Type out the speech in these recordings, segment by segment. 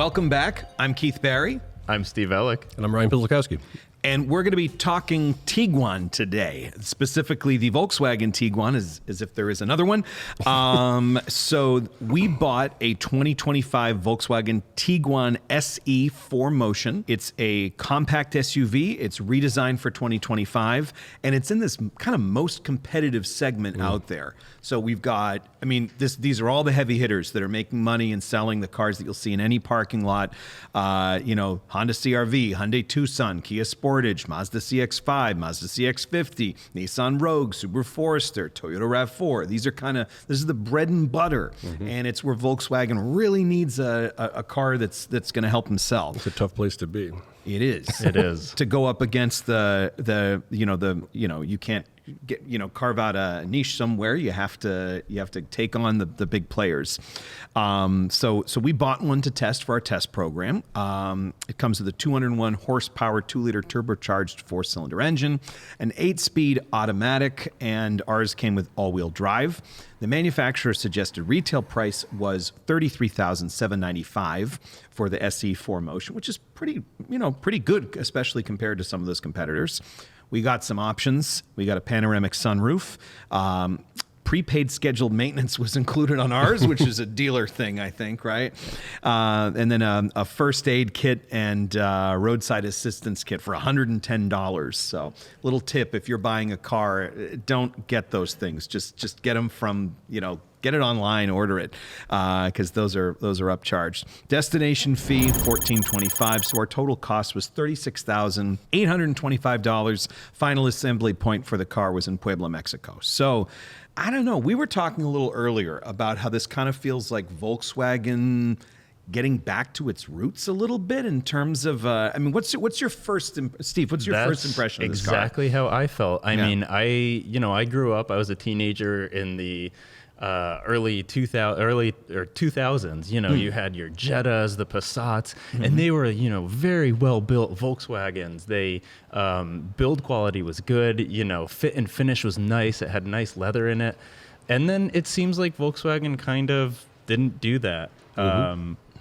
Welcome back. I'm Keith Barry. I'm Steve Ellick. And I'm Ryan Pizlikowski. And we're going to be talking Tiguan today, specifically the Volkswagen Tiguan, as if there is another one. So we bought a 2025 Volkswagen Tiguan SE 4Motion. It's a compact SUV. It's redesigned for 2025, and it's in this kind of most competitive segment out there. So we've got, these are all the heavy hitters that are making money and selling the cars that you'll see in any parking lot. Honda CR-V, Hyundai Tucson, Kia Sportage, Mazda CX-5, Mazda CX-50, Nissan Rogue, Subaru Forester, Toyota RAV4. This is the bread and butter, and it's where Volkswagen really needs a car that's going to help them sell. It's a tough place to be. It is. It is. To go up against you can't carve out a niche somewhere. You have to take on the big players. So we bought one to test for our test program. It comes with a 201 horsepower, 2-liter turbocharged 4-cylinder engine, an 8-speed automatic, and ours came with all-wheel drive. The manufacturer suggested retail price was $33,795 for the SE 4Motion, which is pretty good, especially compared to some of those competitors. We got some options. We got a panoramic sunroof. Prepaid scheduled maintenance was included on ours, which is a dealer thing, I think, right? And then a first aid kit and roadside assistance kit for $110. So little tip, if you're buying a car, don't get those things. Just get them from, get it online, order it, because those are upcharged. Destination fee $1,425, so our total cost was $36,825. Final assembly point for the car was in Puebla, Mexico. So I don't know. We were talking a little earlier about how this kind of feels like Volkswagen getting back to its roots a little bit in terms of, what's your first, Steve, what's your first impression of this car? Exactly how I felt. I grew up, I was a teenager in the early 2000s. You had your Jettas, the Passats, and they were, very well built Volkswagens. They build quality was good, fit and finish was nice. It had nice leather in it. And then it seems like Volkswagen kind of didn't do that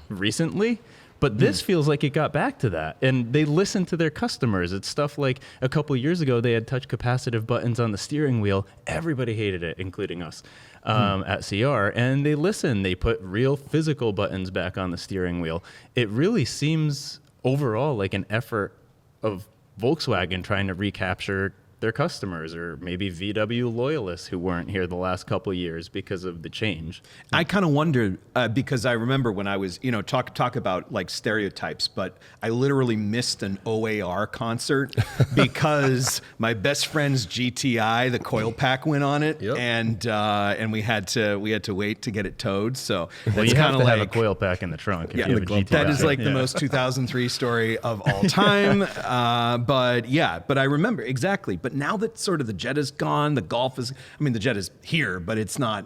recently. But this feels like it got back to that. And they listened to their customers. It's stuff like a couple of years ago, they had touch capacitive buttons on the steering wheel. Everybody hated it, including us at CR. And they listened. They put real physical buttons back on the steering wheel. It really seems overall like an effort of Volkswagen trying to recapture their customers, or maybe VW loyalists who weren't here the last couple of years because of the change. I kind of wondered, because I remember when I was, talk about like stereotypes, but I literally missed an OAR concert because my best friend's GTI, the coil pack went on it, and we had to wait to get it towed. So you have to have a coil pack in the trunk. If you have a GTI. That is like the most 2003 story of all time. But I remember exactly. But now that sort of the Jetta's gone, the Golf is, the Jetta's here, but it's not,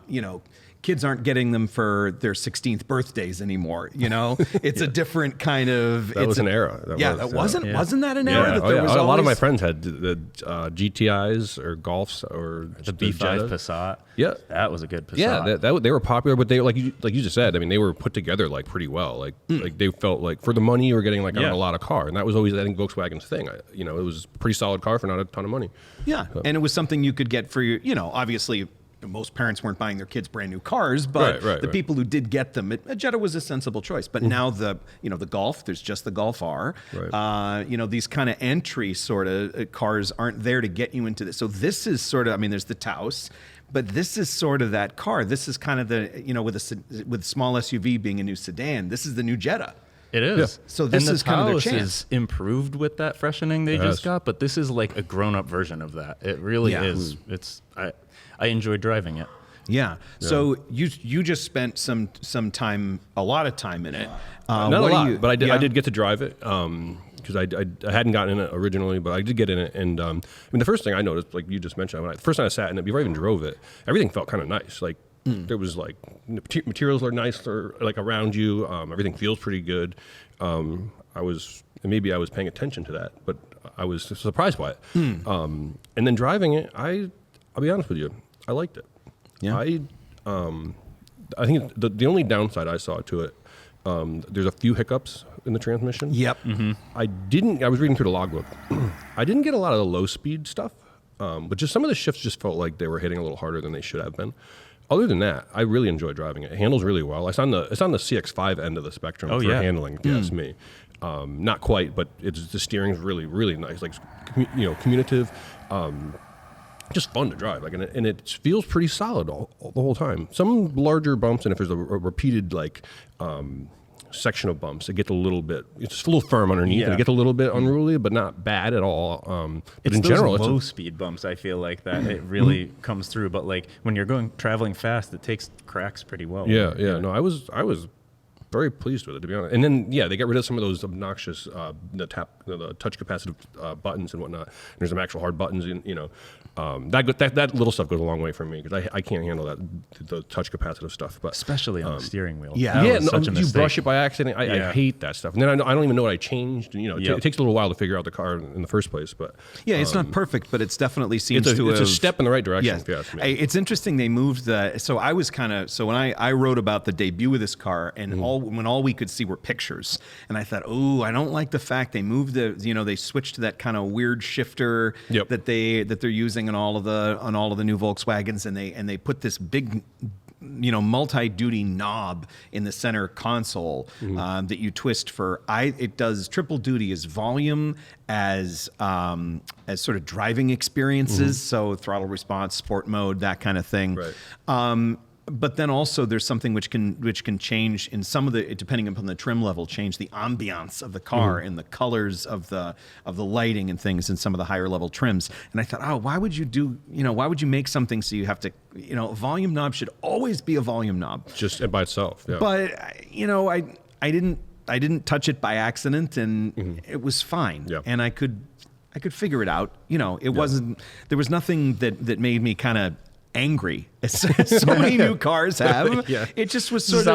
kids aren't getting them for their 16th birthdays anymore. It's a different kind of. That was an era. Wasn't that an era? That there was a lot of my friends had the GTIs or Golfs or the B5 Passat. Yeah, that was a good Passat. Yeah, they were popular, but they like you just said. They were put together like pretty well. Like they felt like for the money you were getting on a lot of car, and that was always I think Volkswagen's thing. It was a pretty solid car for not a ton of money. Yeah, and it was something you could get for your. Obviously. Most parents weren't buying their kids brand new cars, but the people who did get them, a Jetta was a sensible choice. But now the Golf, there's just the Golf R. Right. These kind of entry sort of cars aren't there to get you into this. So this is sort of, there's the Taos, but this is sort of that car. This is kind of the, with small SUV being a new sedan, this is the new Jetta. It is. Yeah. So this is kind of their chance. Is improved with that freshening they just got, but this is like a grown-up version of that. It really is. I enjoyed driving it. Yeah. So you just spent some time, a lot of time in it. Not a lot, but I did get to drive it because I hadn't gotten in it originally, but I did get in it. And the first thing I noticed, like you just mentioned, the first time I sat in it, before I even drove it, everything felt kind of nice. Like there was like materials are nice, like around you. Everything feels pretty good. Maybe I was paying attention to that, but I was surprised by it. And then driving it, I'll be honest with you, I liked it. Yeah. I think the only downside I saw to it There's a few hiccups in the transmission. Yep. I was reading through the logbook. I didn't get a lot of the low speed stuff, but just some of the shifts just felt like they were hitting a little harder than they should have been. Other than that, I really enjoy driving it. It handles really well. It's on the CX-5 end of the spectrum for handling, if you ask me. Not quite, but the steering's really, really nice. Like, communicative, just fun to drive. Like, and it feels pretty solid the whole time. Some larger bumps, and if there's a repeated section of bumps, it gets a little bit. It's a little firm underneath, and it gets a little bit unruly, but not bad at all. But in general, it's low speed bumps. I feel like that it really comes through. But like when you're traveling fast, it takes cracks pretty well. Yeah. No, I was very pleased with it, to be honest. And then they got rid of some of those obnoxious the touch capacitive buttons and whatnot. There's some actual hard buttons, that little stuff goes a long way for me because I can't handle the touch capacitive stuff. But especially on the steering wheel. You brush it by accident. I hate that stuff. And then I don't even know what I changed. It takes a little while to figure out the car in the first place. But it's not perfect, but it's definitely seems it's a step in the right direction. Yes. If you ask me. It's interesting they moved so I was when I wrote about the debut of this car and when all we could see were pictures, and I thought, I don't like the fact they moved they switched to that kind of weird shifter that they're using on all of the new Volkswagens, and they put this big multi-duty knob in the center console that you twist for. It does triple duty as volume, as sort of driving experiences, so throttle response, sport mode, that kind of thing. Right. But then also there's something which can change in some of the, depending upon the trim level, change the ambiance of the car and the colors of the lighting and things in some of the higher level trims. And I thought, why would you make something so you have to, a volume knob should always be a volume knob. Just by itself. Yeah. But, I didn't touch it by accident, and it was fine. Yeah. And I could figure it out. It wasn't, there was nothing that made me kind of angry, as so many new cars have. It just was this is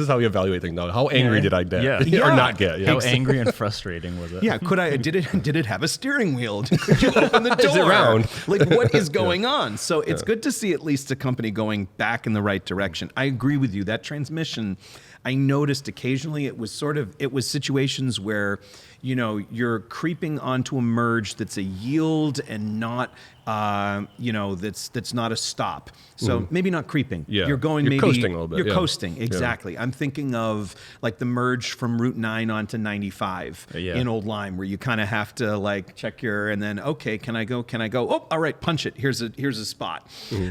how we evaluate things now. How angry did I get or not get? How angry and frustrating was it? Did it have a steering wheel? Could you open the door? Is it round? Like, what is going on? So it's good to see at least a company going back in the right direction. I agree with you. That transmission, I noticed occasionally it was situations where you're creeping onto a merge that's a yield and not that's not a stop. So maybe not creeping. You're coasting a little bit. You're coasting, exactly. Yeah. I'm thinking of like the merge from Route 9 onto 95 in Old Lyme, where you kind of have to check and then, okay, can I go? Oh, all right, punch it. Here's a spot.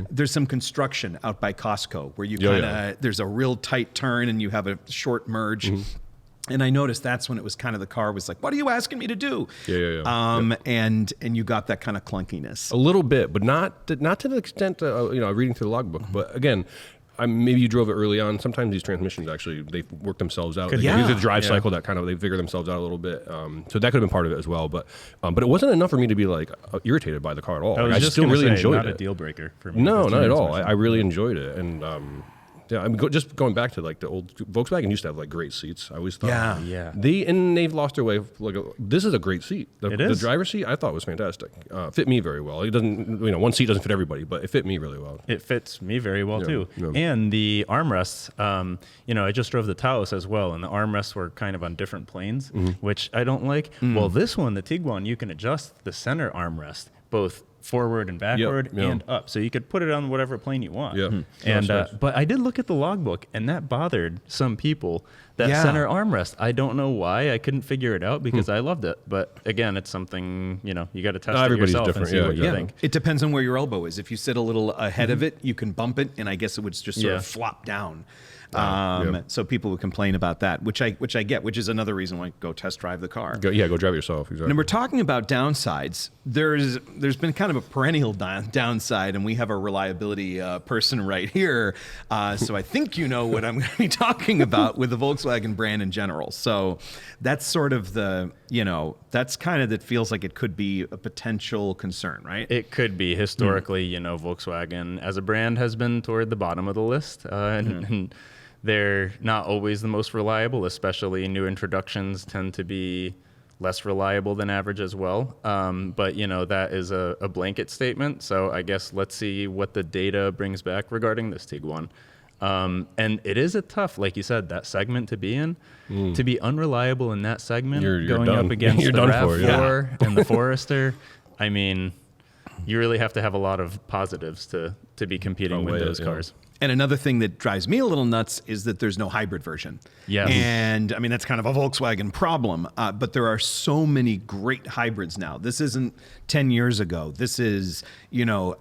There's some construction out by Costco where you there's a real tight turn and you have a short merge. And I noticed that's when it was kind of the car was like, what are you asking me to do? And you got that kind of clunkiness. A little bit, but not to the extent, reading through the logbook. But again, maybe you drove it early on. Sometimes these transmissions actually, they work themselves out. There's a drive cycle that kind of, they figure themselves out a little bit. So that could have been part of it as well. But it wasn't enough for me to be irritated by the car at all. I still really enjoyed it. Not a deal breaker for me. No, not at all. I really enjoyed it. And just going back to the old Volkswagen used to have great seats. I always thought, they've lost their way. This is a great seat. The driver's seat I thought was fantastic. Fit me very well. It doesn't, one seat doesn't fit everybody, but it fit me really well. It fits me very well too. Yeah. And the armrests, I just drove the Taos as well, and the armrests were kind of on different planes, which I don't like. Well, this one, the Tiguan, you can adjust the center armrest both forward and backward and up, so you could put it on whatever plane you want. And but I did look at the logbook, and that bothered some people, that center armrest. I don't know why. I couldn't figure it out because I loved it, but again, it's something you got to test it yourself and see what you think. It depends on where your elbow is. If you sit a little ahead of it, you can bump it, and I guess it would just sort of flop down. So people would complain about that, which I get, which is another reason why go test drive the car. Go drive it yourself. Exactly. And we're talking about downsides. There's been kind of a perennial downside, and we have a reliability person right here. So I think you know what I'm going to be talking about with the Volkswagen brand in general. So that's sort of that's kind of, that feels like it could be a potential concern, right? It could be. Historically, Volkswagen as a brand has been toward the bottom of the list, and they're not always the most reliable, especially new introductions tend to be less reliable than average as well. But, that is a blanket statement. So I guess let's see what the data brings back regarding this Tiguan. And it is a tough, like you said, that segment to be in. To be unreliable in that segment, You're going done. up against You're the done for, RAV4 and the Forester, I mean, you really have to have a lot of positives to be competing with those cars. And another thing that drives me a little nuts is that there's no hybrid version. Yes. And I mean, that's kind of a Volkswagen problem, but there are so many great hybrids now. This isn't 10 years ago. This is, you know,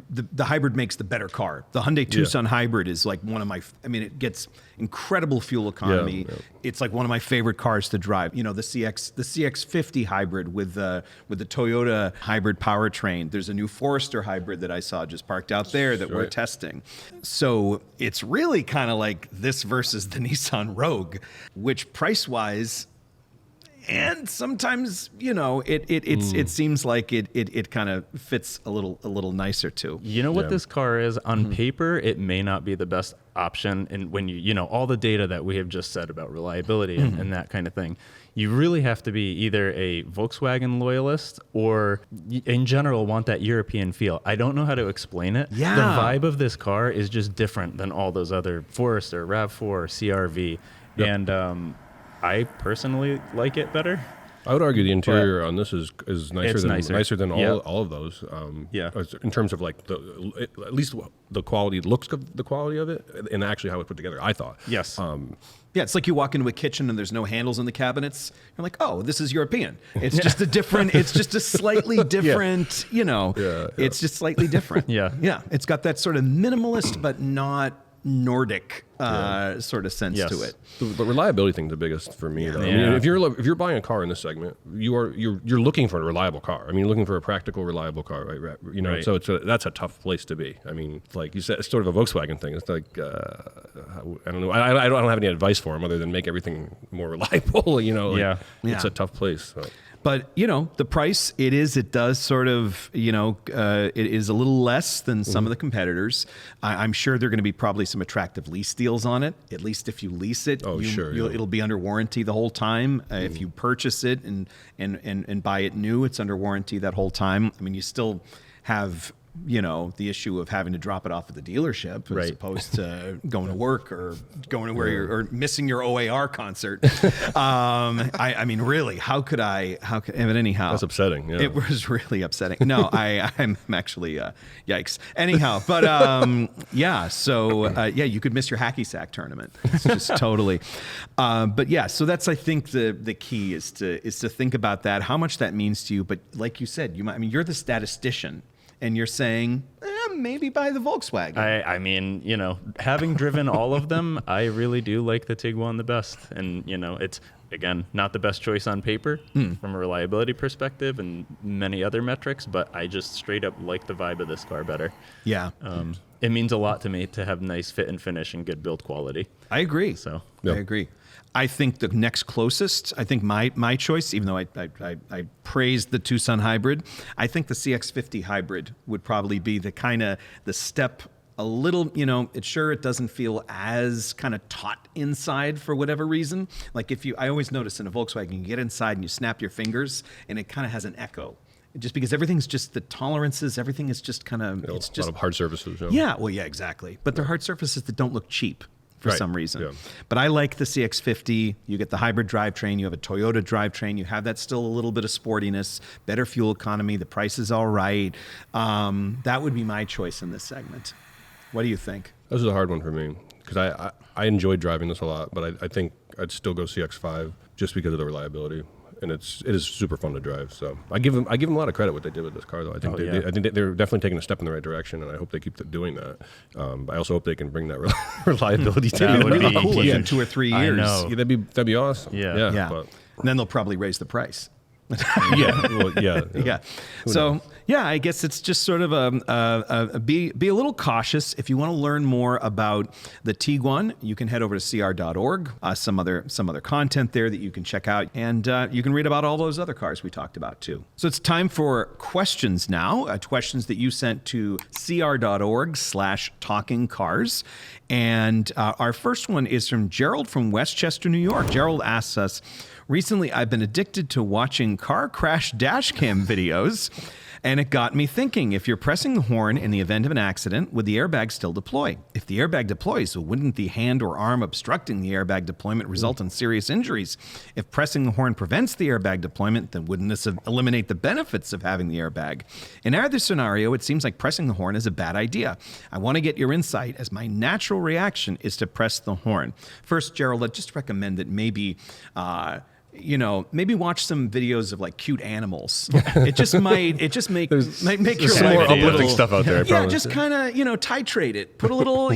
the hybrid makes the better car. The Hyundai Tucson hybrid is like one of my, I mean, it gets incredible fuel economy. Yeah. It's like one of my favorite cars to drive. You know, the CX50 hybrid with the Toyota hybrid powertrain. There's a new Forester hybrid that I saw just parked out there that we're testing. So it's really kind of like this versus the Nissan Rogue, which price-wise, and sometimes, you know, it seems like it kind of fits a little nicer too. You know what this car is on paper? It may not be the best option, and when you know all the data that we have just said about reliability and that kind of thing, you really have to be either a Volkswagen loyalist or, in general, want that European feel. I don't know how to explain it. Yeah. The vibe of this car is just different than all those other Forester, RAV4, CRV, and I personally like it better. I would argue the interior on this is nicer than all of those. In terms of like at least the quality, looks of the quality of it, and actually how it's put together. I thought. Yes. Yeah, it's like you walk into a kitchen and there's no handles in the cabinets. You're like, oh, this is European. It's just a different. It's just a slightly different. You know, it's just slightly different. Yeah. It's got that sort of minimalist but not Nordic sort of sense to it. The reliability thing is the biggest for me, though. I mean, if you're buying a car in this segment, you're looking for a reliable car. I mean, you're looking for a practical, reliable car, right? You know, so that's a tough place to be. I mean, like you said, it's sort of a Volkswagen thing. It's like I don't know. I don't have any advice for them other than make everything more reliable. You know, it's a tough place. So. But, you know, the price, it does sort of, you know, it is a little less than some of the competitors. I'm sure there are going to be probably some attractive lease deals on it. At least if you lease it, it'll be under warranty the whole time. If you purchase it and buy it new, it's under warranty that whole time. I mean, you still have, you know, the issue of having to drop it off at the dealership as opposed to going to work or going to where you're or missing your OAR concert. I mean, really, but anyhow, that's upsetting. Yeah. It was really upsetting. No, I'm actually yikes. Anyhow, but you could miss your hacky sack tournament. It's just totally. But yeah, so that's, I think, the key is to think about that, how much that means to you. But like you said, you're the statistician. And you're saying, maybe buy the Volkswagen. I mean, you know, having driven all of them, I really do like the Tiguan the best. And, you know, it's, again, not the best choice on paper from a reliability perspective and many other metrics, but I just straight up like the vibe of this car better. Yeah. It means a lot to me to have nice fit and finish and good build quality. I agree. So I agree. I think the next closest, I think my choice, even though I praised the Tucson hybrid, I think the CX50 hybrid would probably be the step a little, you know, it doesn't feel as kind of taut inside for whatever reason. Like I always notice in a Volkswagen, you get inside and you snap your fingers and it kind of has an echo. Just because everything's just the tolerances, everything is just kind of, it's just a lot of hard surfaces. Yeah, well, yeah, exactly. But they're hard surfaces that don't look cheap. For some reason. Yeah. But I like the CX50. You get the hybrid drivetrain. You have a Toyota drivetrain. You have that still a little bit of sportiness, better fuel economy. The price is all right. That would be my choice in this segment. What do you think? This is a hard one for me because I enjoyed driving this a lot, but I think I'd still go CX5 just because of the reliability. And it is super fun to drive. So I give them a lot of credit what they did with this car, though. I think they're definitely taking a step in the right direction, and I hope they keep doing that. I also hope they can bring that reliability to That would be cool huge. in 2 or 3 years. I know. Yeah, that'd be awesome. Yeah. But, and then they'll probably raise the price. Yeah. So I guess it's just sort of be a little cautious. If you want to learn more about the Tiguan, you can head over to cr.org. Some other content there that you can check out, and you can read about all those other cars we talked about too. So it's time for questions now. Questions that you sent to cr.org/talkingcars. And our first one is from Gerald from Westchester, New York. Gerald asks us, recently I've been addicted to watching car crash dash cam videos. And it got me thinking, if you're pressing the horn in the event of an accident, would the airbag still deploy? If the airbag deploys, so wouldn't the hand or arm obstructing the airbag deployment result in serious injuries? If pressing the horn prevents the airbag deployment, then wouldn't this eliminate the benefits of having the airbag? In either scenario, it seems like pressing the horn is a bad idea. I want to get your insight, as my natural reaction is to press the horn. First, Gerald, I'd just recommend that maybe maybe watch some videos of like cute animals. It just might make your some life more a little uplifting stuff out there. I Yeah, promise. just kind of titrate it. Put a little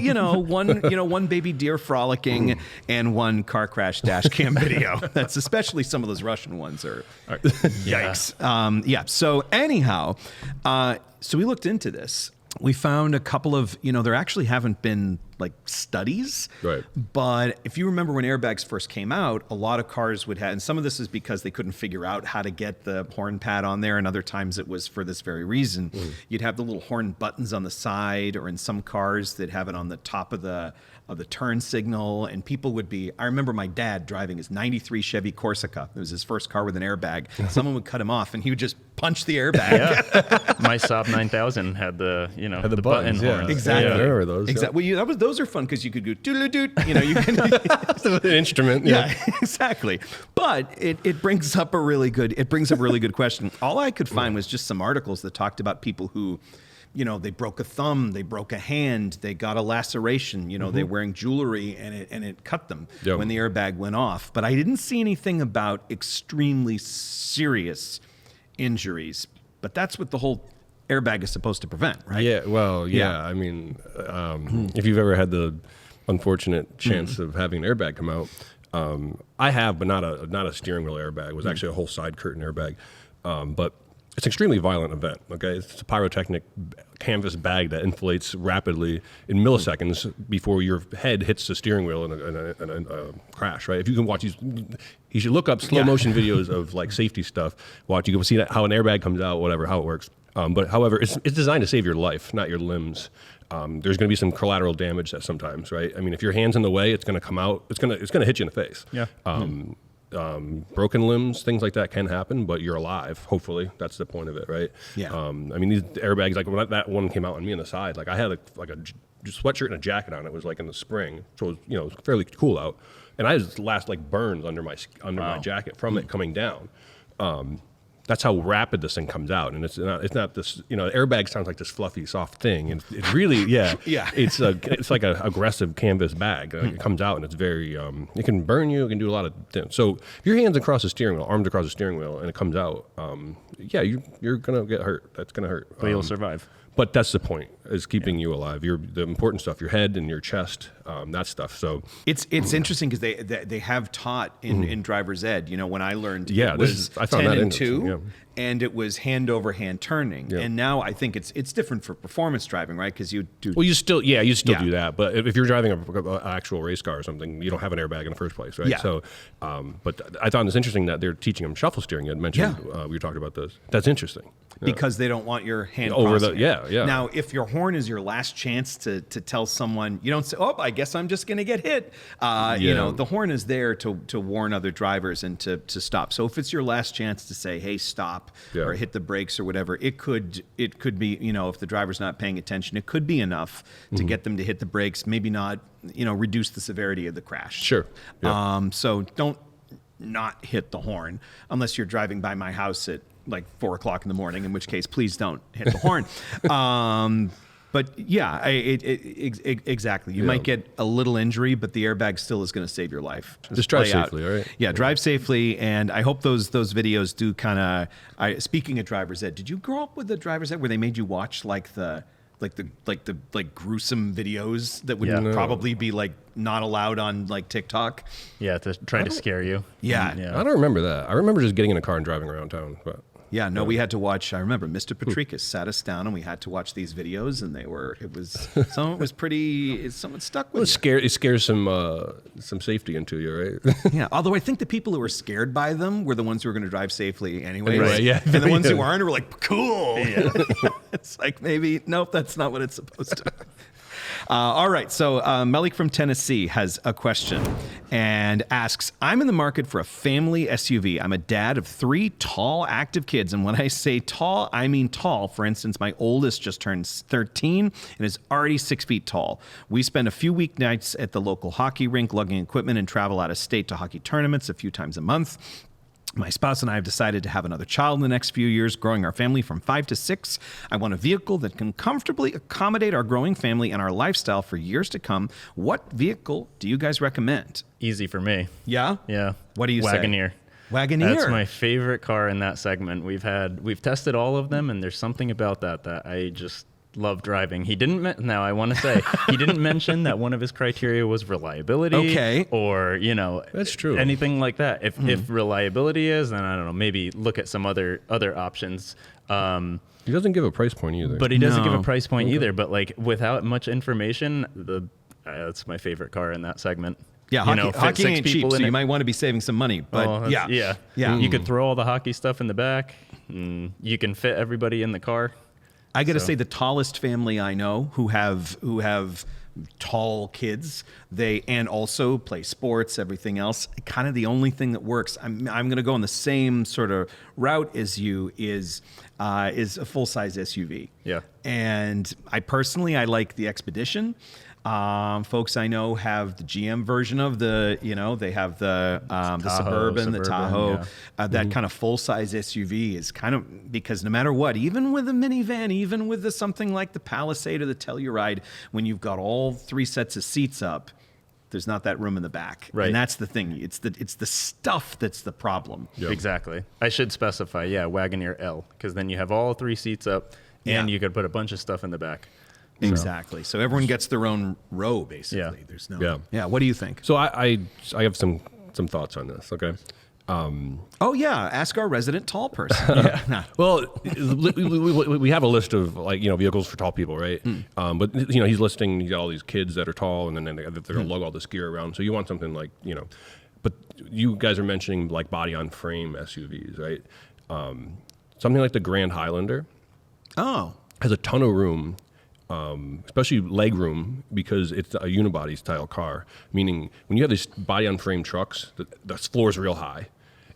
one baby deer frolicking and one car crash dash cam video. That's especially some of those Russian ones are yikes. So anyhow, so we looked into this. We found a couple of, there actually haven't been like studies, right? But if you remember when airbags first came out, a lot of cars would have, and some of this is because they couldn't figure out how to get the horn pad on there, and other times it was for this very reason. You'd have the little horn buttons on the side, or in some cars that have it on the top of the turn signal, and people would be, I remember my dad driving his 93 Chevy Corsica. It was his first car with an airbag. Someone would cut him off and he would just punch the airbag. Yeah. My Saab 9000 had the button buttons, horns. Exactly. Yeah, I remember those. Exactly. Yeah. Well, those are fun because you could go doodle-doot. You can An instrument. Yeah, exactly. But it brings up a really good question. All I could find was just some articles that talked about people who, they broke a thumb, they broke a hand, they got a laceration, they're wearing jewelry and it cut them when the airbag went off. But I didn't see anything about extremely serious injuries. But that's what the whole airbag is supposed to prevent, right? Yeah, well, yeah. I mean, if you've ever had the unfortunate chance of having an airbag come out, I have, but not a steering wheel airbag. It was actually a whole side curtain airbag. But it's an extremely violent event, okay? It's a pyrotechnic canvas bag that inflates rapidly in milliseconds before your head hits the steering wheel in a crash, right? If you can watch these, you should look up slow motion videos of like safety stuff. You can see how an airbag comes out, whatever, how it works. But however, it's designed to save your life, not your limbs. There's going to be some collateral damage that sometimes, right? I mean, if your hand's in the way, it's going to come out. It's going to hit you in the face. Yeah. Broken limbs, things like that can happen, but you're alive. Hopefully, that's the point of it, right? Yeah. I mean, these airbags, like when that one came out on me on the side, like I had a sweatshirt and a jacket on. It was like in the spring, so it was fairly cool out, and I just last like burns under my jacket from it coming down. That's how rapid this thing comes out, and it's not this. Airbag sounds like this fluffy, soft thing, and it really, it's like an aggressive canvas bag. It comes out, and it's very. It can burn you. It can do a lot of things. So if your hands across the steering wheel, arms across the steering wheel, and it comes out, you're gonna get hurt. That's gonna hurt. But you'll survive. But that's the point, is keeping you alive. The important stuff, your head and your chest, that stuff. So it's interesting because they have taught in driver's ed. When I learned, Yeah, it was I found 10 that and 2, interesting, and it was hand over hand turning. Yeah. And now I think it's different for performance driving, right? Because you do. Well, you still do that, but if you're driving an actual race car or something, you don't have an airbag in the first place, right? Yeah. So, but I thought it's interesting that they're teaching them shuffle steering. You had mentioned we were talking about this. That's interesting. Because they don't want your hand Over crossing the- it. yeah. Now, if your horn is your last chance to tell someone, you don't say, "Oh, I guess I'm just going to get hit." The horn is there to warn other drivers and to stop. So if it's your last chance to say, "Hey, stop," or hit the brakes or whatever, it could be, if the driver's not paying attention, it could be enough to get them to hit the brakes. Maybe not, reduce the severity of the crash. Sure. Yeah. So don't not hit the horn unless you're driving by my house at like 4:00 in the morning, in which case, please don't hit the horn. But yeah, exactly. You might get a little injury, but the airbag still is going to save your life. Just drive safely, all right? Yeah, drive safely, and I hope those videos do kind of. Speaking of driver's ed, did you grow up with the driver's ed where they made you watch like the gruesome videos that would probably be like not allowed on like TikTok? Yeah, to try to scare you. Yeah. I don't remember that. I remember just getting in a car and driving around town. But Yeah, no, we had to watch. I remember Mr. Patricus sat us down, and we had to watch these videos, and some of it was pretty. Some stuck with you. It scares some safety into you, right? Yeah, although I think the people who were scared by them were the ones who were going to drive safely anyways. Anyway, yeah. And the ones who aren't were like, cool. Yeah. It's like, maybe, nope, that's not what it's supposed to be. All right. So Melik from Tennessee has a question and asks, I'm in the market for a family SUV. I'm a dad of 3 tall, active kids. And when I say tall, I mean tall. For instance, my oldest just turned 13 and is already 6 feet tall. We spend a few weeknights at the local hockey rink, lugging equipment, and travel out of state to hockey tournaments a few times a month. My spouse and I have decided to have another child in the next few years, growing our family from 5 to 6. I want a vehicle that can comfortably accommodate our growing family and our lifestyle for years to come. What vehicle do you guys recommend? Easy for me. Yeah? Yeah. What do you say? Wagoneer. Wagoneer. That's my favorite car in that segment. We've tested all of them, and there's something about that I just love driving. He didn't now I want to say he didn't mention that one of his criteria was reliability. Okay. Or, that's true. Anything like that. If reliability is, then I don't know, maybe look at some other options. He doesn't give a price point either. But he doesn't give a price point either. But like without much information, that's my favorite car in that segment. Yeah, hockey ain't cheap, so you might want to be saving some money. But yeah. You could throw all the hockey stuff in the back. And you can fit everybody in the car. I got to say, the tallest family I know who have tall kids, and also play sports, everything else. Kind of the only thing that works. I'm going to go on the same sort of route as you is a full size SUV. Yeah, and I like the Expedition. Folks I know have the GM version of the, they have the Suburban, the Tahoe. Yeah. That kind of full-size SUV is kind of, because no matter what, even with a minivan, even with something like the Palisade or the Telluride, when you've got all 3 sets of seats up, there's not that room in the back. Right. And that's the thing. It's the stuff that's the problem. Yep. Exactly. I should specify, Wagoneer L, because then you have all 3 seats up, and you could put a bunch of stuff in the back. Exactly. So everyone gets their own row, basically. Yeah. There's no. Yeah. What do you think? So I have some thoughts on this. Okay. Ask our resident tall person. Well, we have a list of vehicles for tall people, right? But he's listing. He's got all these kids that are tall, and then they're gonna lug all this gear around. So you want something like But you guys are mentioning like body on frame SUVs, right? Something like the Grand Highlander. Oh. Has a ton of room. Especially leg room, because it's a unibody style car, meaning when you have these body on frame trucks, the floor is real high.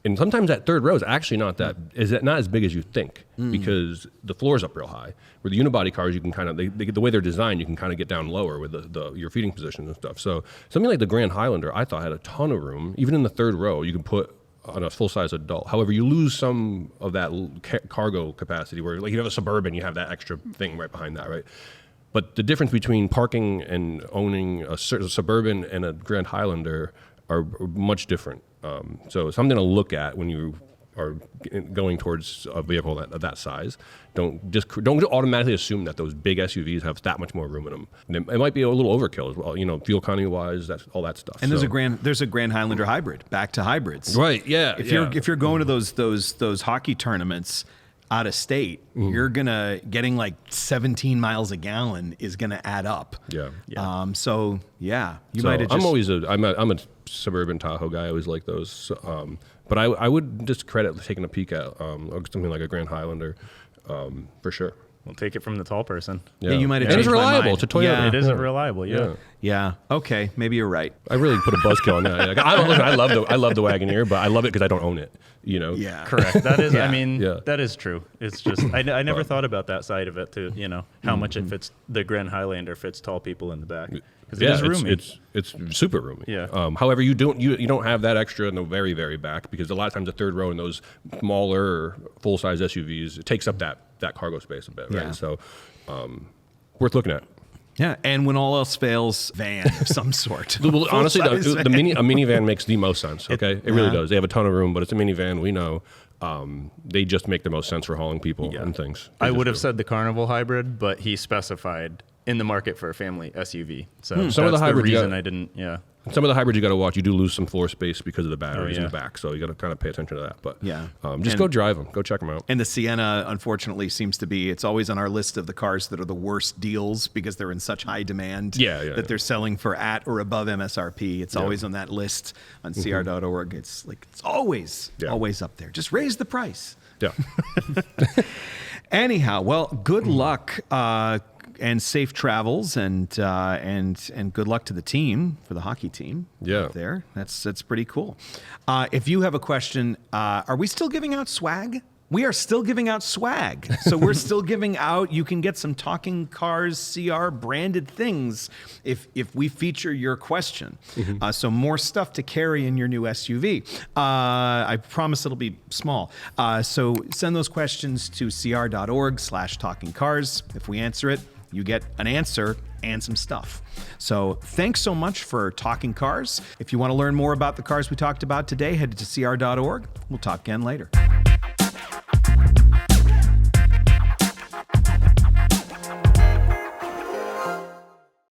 And sometimes that third row is actually not as big as you think, because the floor is up real high. Where the unibody cars, you can kind of, the way they're designed, you can kind of get down lower with your feeding positions and stuff. So something like the Grand Highlander, I thought had a ton of room. Even in the third row, you can put on a full-size adult. However, you lose some of that cargo capacity where, like, you have a Suburban, you have that extra thing right behind that, right? But the difference between parking and owning a Suburban and a Grand Highlander are much different. So something to look at when you are going towards a vehicle of that size. Don't automatically assume that those big SUVs have that much more room in them. And it might be a little overkill as well, fuel economy wise, that's all that stuff. And there's a Grand Highlander hybrid, back to hybrids. Right, yeah. If you're going to those hockey tournaments out of state, you're getting like 17 miles a gallon is gonna add up. Yeah. Might have just. I'm a Suburban Tahoe guy. I always like those. But I would discredit taking a peek at something like a Grand Highlander, for sure. We'll take it from the tall person. Yeah, you might have changed changed my my mind. mind. It's a Toyota. Yeah, it isn't reliable. Yeah. Okay, maybe you're right. I really put a buzzkill on that. I love the Wagoneer, but I love it because I don't own it. Yeah. Correct. That is. I mean, that is true. It's just I never thought about that side of it too. How much it fits. The Grand Highlander fits tall people in the back. Because it is roomy. It's super roomy. Yeah. However, you don't have that extra in the very, very back, because a lot of times the third row in those smaller full size SUVs, it takes up that cargo space a bit, right? Yeah. So, worth looking at. Yeah, and when all else fails, van of some sort. Well, honestly, a minivan makes the most sense. Okay, it really does. They have a ton of room, but it's a minivan. We know. They just make the most sense for hauling people and things. I would have said the Carnival hybrid, but he specified in the market for a family SUV. So some of the hybrids, I didn't. Yeah. Some of the hybrids you got to watch. You do lose some floor space because of the batteries in the back, so you got to kind of pay attention to that. But go drive them, go check them out. And the Sienna, unfortunately, seems to be. It's always on our list of the cars that are the worst deals because they're in such high demand. That they're selling for at or above MSRP. It's always on that list on cr.org. It's always up there. Just raise the price. Yeah. Anyhow, well, good luck. and safe travels, and good luck to the team, for the hockey team. Yeah, there. That's pretty cool. If you have a question, are we still giving out swag? We are still giving out swag. So we're still giving out, you can get some Talking Cars CR branded things if we feature your question. So more stuff to carry in your new SUV. I promise it'll be small. So send those questions to cr.org/talkingcars. If we answer it, you get an answer and some stuff. So thanks so much for Talking Cars. If you want to learn more about the cars we talked about today, head to cr.org. We'll talk again later.